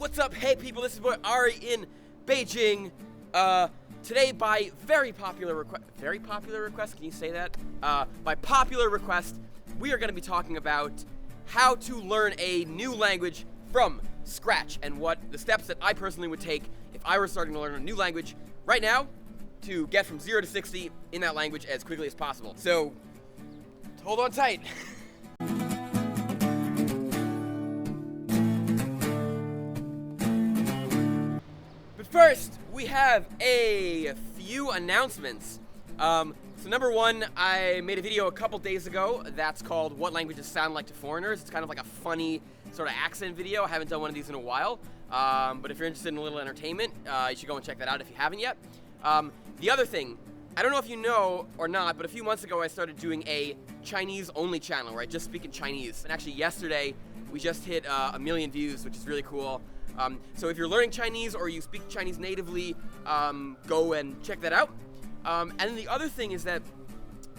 What's up, hey people, this is boy Ari in Beijing. Today by very popular request, can you say that? By popular request, we are going to be talking about how to learn a new language from scratch and what the steps that I personally would take if I were starting to learn a new language right now to get from 0 to 60 in that language as quickly as possible. So, hold on tight. But first, we have a few announcements. So number one, I made a video a couple days ago that's called What Languages Sound Like to Foreigners. It's kind of like a funny sort of accent video. I haven't done one of these in a while. But if you're interested in a little entertainment, you should go and check that out if you haven't yet. The other thing, I don't know if you know or not, but a few months ago I started doing a Chinese-only channel where I just speak in Chinese. And actually yesterday, we just hit 1 million views, which is really cool. So if you're learning Chinese or you speak Chinese natively, go and check that out. And then the other thing is that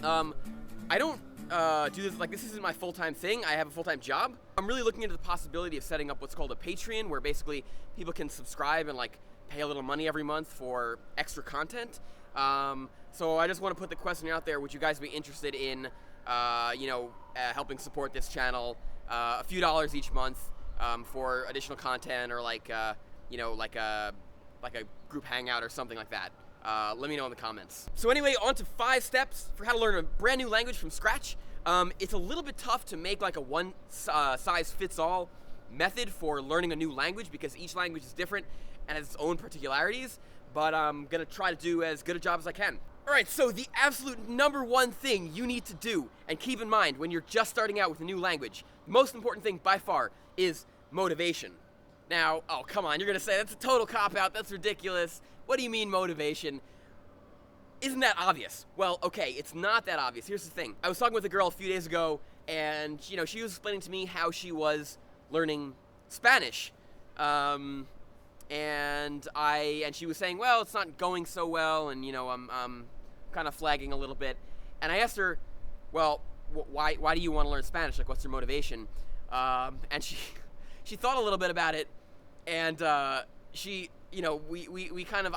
I don't do this, like this isn't my full-time thing. I have a full-time job. I'm really looking into the possibility of setting up what's called a Patreon, where basically people can subscribe and like pay a little money every month for extra content. So I just want to put the question out there, would you guys be interested in, helping support this channel a few dollars each month for additional content or like a group hangout or something like that? Let me know in the comments. So anyway, on to 5 steps for how to learn a brand new language from scratch. It's a little bit tough to make like a one-size-fits-all method for learning a new language because each language is different and has its own particularities, but I'm gonna try to do as good a job as I can. Alright, so the absolute number one thing you need to do and keep in mind when you're just starting out with a new language, the most important thing by far is motivation. Now, oh come on, you're gonna say that's a total cop-out, that's ridiculous. What do you mean motivation? Isn't that obvious? Well, okay, it's not that obvious. Here's the thing. I was talking with a girl a few days ago, and she was explaining to me how she was learning Spanish. And she was saying, well, it's not going so well, and I'm kind of flagging a little bit. And I asked her, well, why do you want to learn Spanish? Like, what's your motivation? And she thought a little bit about it, and I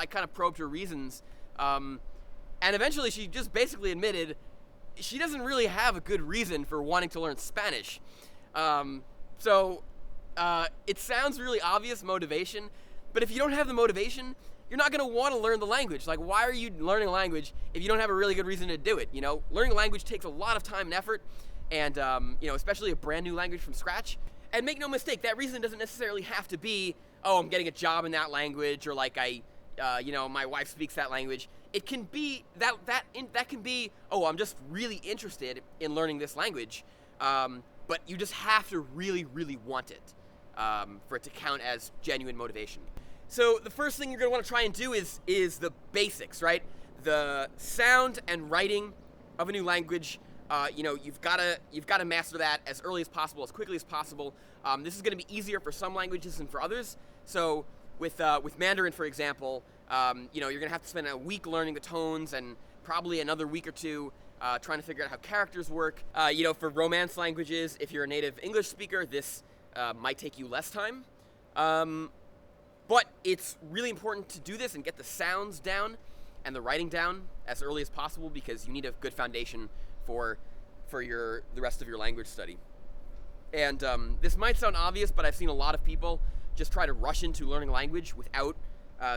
kind of probed her reasons, and eventually she just basically admitted she doesn't really have a good reason for wanting to learn Spanish. So it sounds really obvious, motivation, but if you don't have the motivation, you're not going to want to learn the language. Like, why are you learning a language if you don't have a really good reason to do it? Learning a language takes a lot of time and effort, and especially a brand new language from scratch. And make no mistake, that reason doesn't necessarily have to be, oh, I'm getting a job in that language, or like my wife speaks that language. It can be that can be, oh, I'm just really interested in learning this language, but you just have to really, really want it for it to count as genuine motivation. So the first thing you're going to want to try and do is the basics, right? The sound and writing of a new language. You've got to master that as early as possible, as quickly as possible. This is going to be easier for some languages than for others. So with Mandarin, for example, you're going to have to spend a week learning the tones and probably another week or two trying to figure out how characters work. For Romance languages, if you're a native English speaker, this might take you less time. But it's really important to do this and get the sounds down and the writing down as early as possible because you need a good foundation for the rest of your language study. And this might sound obvious, but I've seen a lot of people just try to rush into learning language without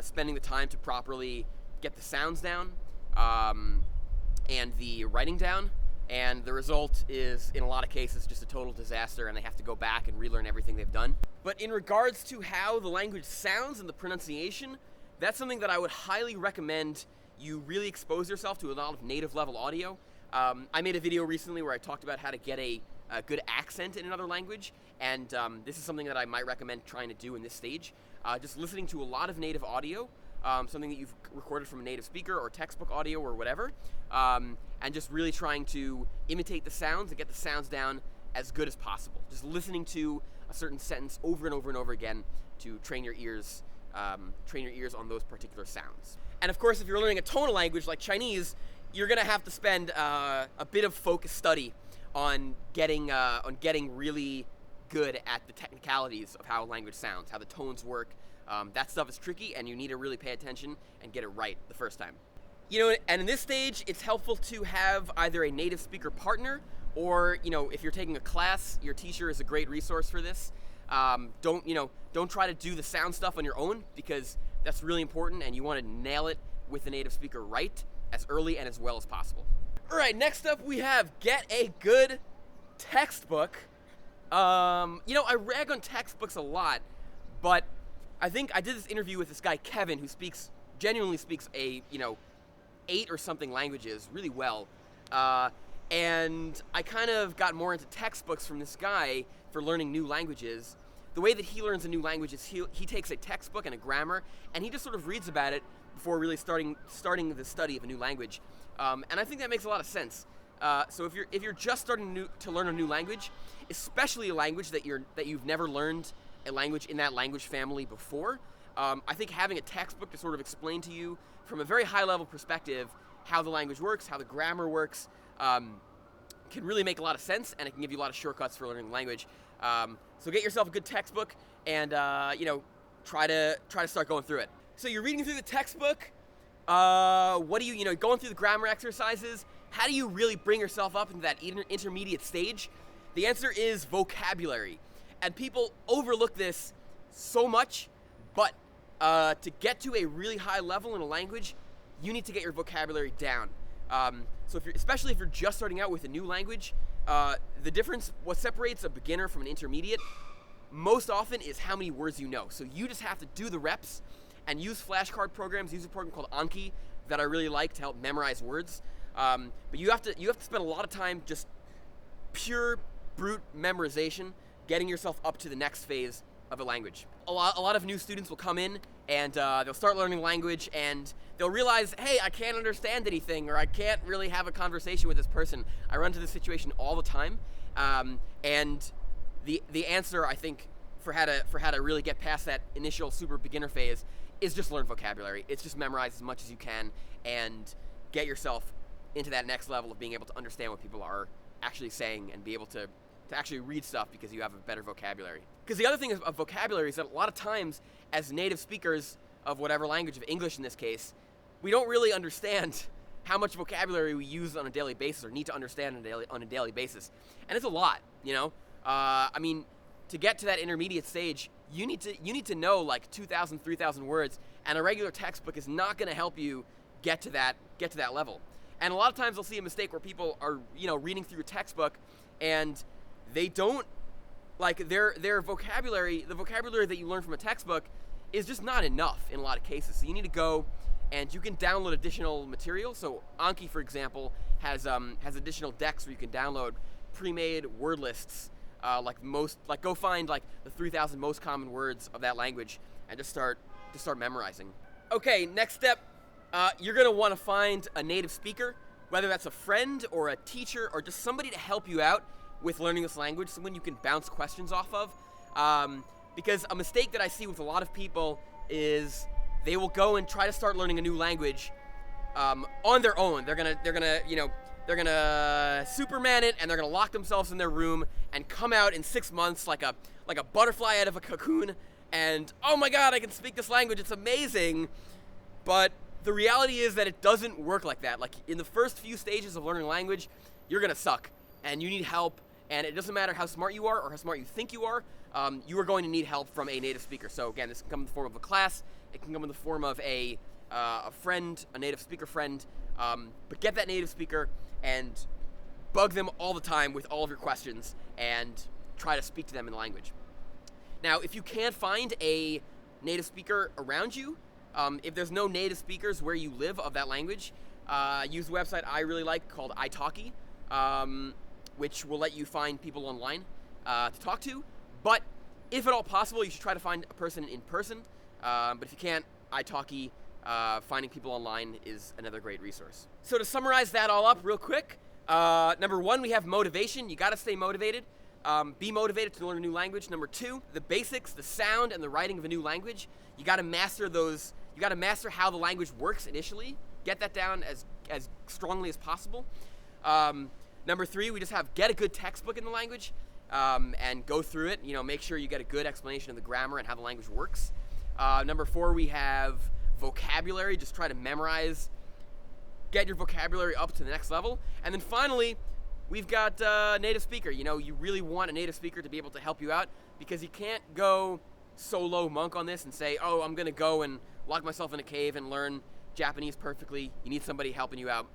spending the time to properly get the sounds down and the writing down. And the result is, in a lot of cases, just a total disaster, and they have to go back and relearn everything they've done. But in regards to how the language sounds and the pronunciation, that's something that I would highly recommend you really expose yourself to a lot of native level audio. I made a video recently where I talked about how to get a good accent in another language, and this is something that I might recommend trying to do in this stage. Just listening to a lot of native audio, something that you've recorded from a native speaker or textbook audio or whatever, and just really trying to imitate the sounds and get the sounds down as good as possible. Just listening to a certain sentence over and over and over again to train your ears on those particular sounds. And of course, if you're learning a tonal language like Chinese, you're gonna have to spend a bit of focused study on getting really good at the technicalities of how a language sounds, how the tones work. That stuff is tricky, and you need to really pay attention and get it right the first time. And in this stage, it's helpful to have either a native speaker partner, or if you're taking a class, your teacher is a great resource for this. Don't try to do the sound stuff on your own, because that's really important, and you want to nail it with the native speaker right as early and as well as possible. All right, next up we have get a good textbook. I rag on textbooks a lot, but I think I did this interview with this guy Kevin, who genuinely speaks 8 or something languages really well, and I kind of got more into textbooks from this guy for learning new languages. The way that he learns a new language is he takes a textbook and a grammar, and he just sort of reads about it before really starting the study of a new language, and I think that makes a lot of sense. So if you're just starting to learn a new language, especially a language that you've never learned a language in that language family before, I think having a textbook to sort of explain to you from a very high level perspective how the language works, how the grammar works, can really make a lot of sense, and it can give you a lot of shortcuts for learning the language. So get yourself a good textbook, and try to start going through it. So you're reading through the textbook. What do you going through the grammar exercises? How do you really bring yourself up into that intermediate stage? The answer is vocabulary, and people overlook this so much. But to get to a really high level in a language, you need to get your vocabulary down. So especially if you're just starting out with a new language, the difference, what separates a beginner from an intermediate, most often is how many words you know. So you just have to do the reps and use flashcard programs. Use a program called Anki that I really like to help memorize words. But you have to spend a lot of time just pure brute memorization, getting yourself up to the next phase of a language. A lot of new students will come in, and they'll start learning language, and they'll realize, hey, I can't understand anything, or I can't really have a conversation with this person. I run into this situation all the time, and the answer, I think, for how to really get past that initial super beginner phase is just learn vocabulary. It's just memorize as much as you can and get yourself into that next level of being able to understand what people are actually saying and be able to actually read stuff because you have a better vocabulary. Because the other thing of vocabulary is that a lot of times, as native speakers of whatever language, of English in this case, we don't really understand how much vocabulary we use on a daily basis or need to understand on a daily basis. And it's a lot, to get to that intermediate stage, you need to know like 2,000, 3,000 words, and a regular textbook is not going to help you get to that level. And a lot of times I'll see a mistake where people are, reading through a textbook, and they don't, like, their vocabulary, the vocabulary that you learn from a textbook is just not enough in a lot of cases. So you need to go, and you can download additional material. So Anki, for example, has additional decks where you can download pre-made word lists, go find like the 3,000 most common words of that language and just start memorizing. Okay, next step, you're gonna want to find a native speaker, whether that's a friend or a teacher or just somebody to help you out with learning this language, someone you can bounce questions off of. Because a mistake that I see with a lot of people is they will go and try to start learning a new language on their own. They're gonna Superman it, and they're gonna lock themselves in their room and come out in 6 months like a butterfly out of a cocoon, and oh my god, I can speak this language, it's amazing. But the reality is that it doesn't work like that. Like, in the first few stages of learning language, you're gonna suck, and you need help, and it doesn't matter how smart you are or how smart you think you are, you are going to need help from a native speaker. So again, this can come in the form of a class, it can come in the form of a friend, a native speaker friend, but get that native speaker and bug them all the time with all of your questions and try to speak to them in the language. Now, if you can't find a native speaker around you, if there's no native speakers where you live of that language, use a website I really like called italki, which will let you find people online to talk to. But if at all possible, you should try to find a person in person. But if you can't, italki, finding people online is another great resource. So to summarize that all up real quick, number one, we have motivation. You got to stay motivated. Be motivated to learn a new language. Number two, the basics, the sound and the writing of a new language. You got to master those. You got to master how the language works initially. Get that down as strongly as possible. Number three, we just have get a good textbook in the language. and go through it. Make sure you get a good explanation of the grammar and how the language works. Number 4, we have vocabulary. Just try to memorize, get your vocabulary up to the next level. And then finally, we've got native speaker. You really want a native speaker to be able to help you out, because you can't go solo monk on this and say, oh, I'm going to go and lock myself in a cave and learn Japanese perfectly. You need somebody helping you out.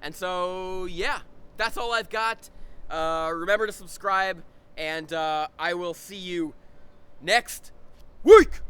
And so, yeah, that's all I've got. Remember to subscribe, and I will see you next week.